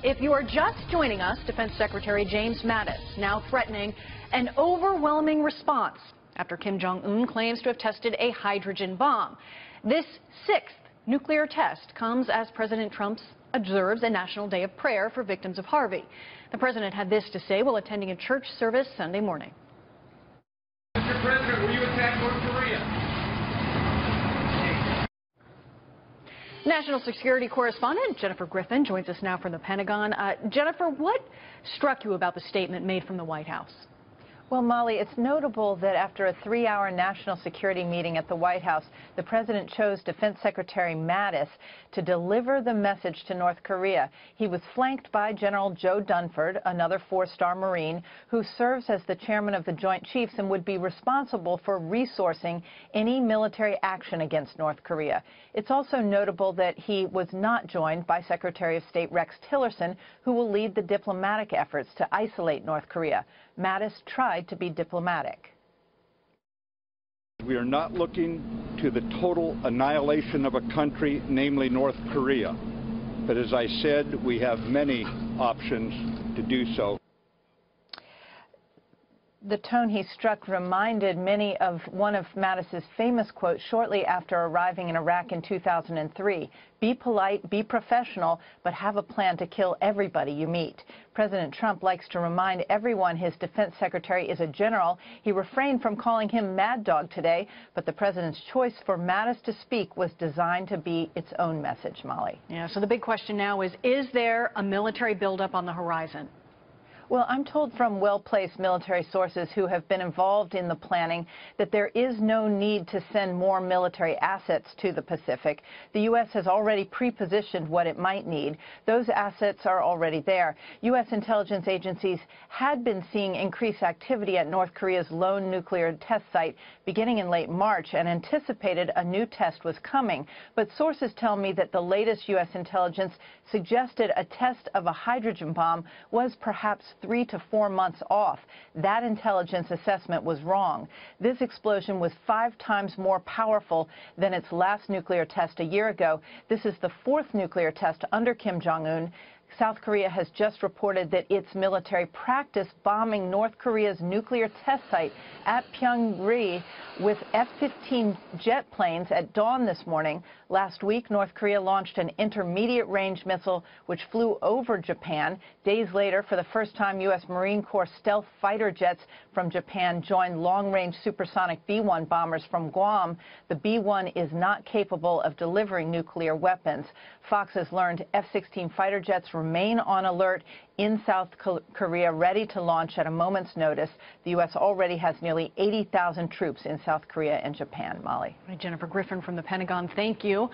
If you are just joining us, Defense Secretary James Mattis now threatening an overwhelming response after Kim Jong-un claims to have tested a hydrogen bomb. This sixth nuclear test comes as President Trump observes a national day of prayer for victims of Harvey. The president had this to say while attending a church service Sunday morning. Mr. President, will you attack North Korea? National security correspondent Jennifer Griffin joins us now from the Pentagon. Jennifer, what struck you about the statement made from the White House? Well, Molly, it's notable that after a 3-hour national security meeting at the White House, the president chose Defense Secretary Mattis to deliver the message to North Korea. He was flanked by General Joe Dunford, another 4-star Marine, who serves as the chairman of the Joint Chiefs and would be responsible for resourcing any military action against North Korea. It's also notable that he was not joined by Secretary of State Rex Tillerson, who will lead the diplomatic efforts to isolate North Korea. Mattis tried to be diplomatic. We are not looking to the total annihilation of a country, namely North Korea. But as I said, we have many options to do so. The tone he struck reminded many of one of Mattis's famous quotes shortly after arriving in Iraq in 2003. Be polite, be professional, but have a plan to kill everybody you meet. President Trump likes to remind everyone his defense secretary is a general. He refrained from calling him Mad Dog today, but the president's choice for Mattis to speak was designed to be its own message, Molly. Yeah, so the big question now is there a military buildup on the horizon? Well, I'm told from well-placed military sources who have been involved in the planning that there is no need to send more military assets to the Pacific. The U.S. has already pre-positioned what it might need. Those assets are already there. U.S. intelligence agencies had been seeing increased activity at North Korea's lone nuclear test site beginning in late March and anticipated a new test was coming. But sources tell me that the latest U.S. intelligence suggested a test of a hydrogen bomb was perhaps 3 to 4 months off. That intelligence assessment was wrong. This explosion was 5 times more powerful than its last nuclear test a year ago. This is the 4th nuclear test under Kim Jong-un. South Korea has just reported that its military practiced bombing North Korea's nuclear test site at Pyongyang with F-15 jet planes at dawn this morning. Last week, North Korea launched an intermediate-range missile which flew over Japan. Days later, for the first time, U.S. Marine Corps stealth fighter jets from Japan joined long-range supersonic B-1 bombers from Guam. The B-1 is not capable of delivering nuclear weapons. Fox has learned F-16 fighter jets remain on alert in South Korea, ready to launch at a moment's notice. The U.S. already has nearly 80,000 troops in South Korea and Japan. Molly. Jennifer Griffin from the Pentagon, thank you.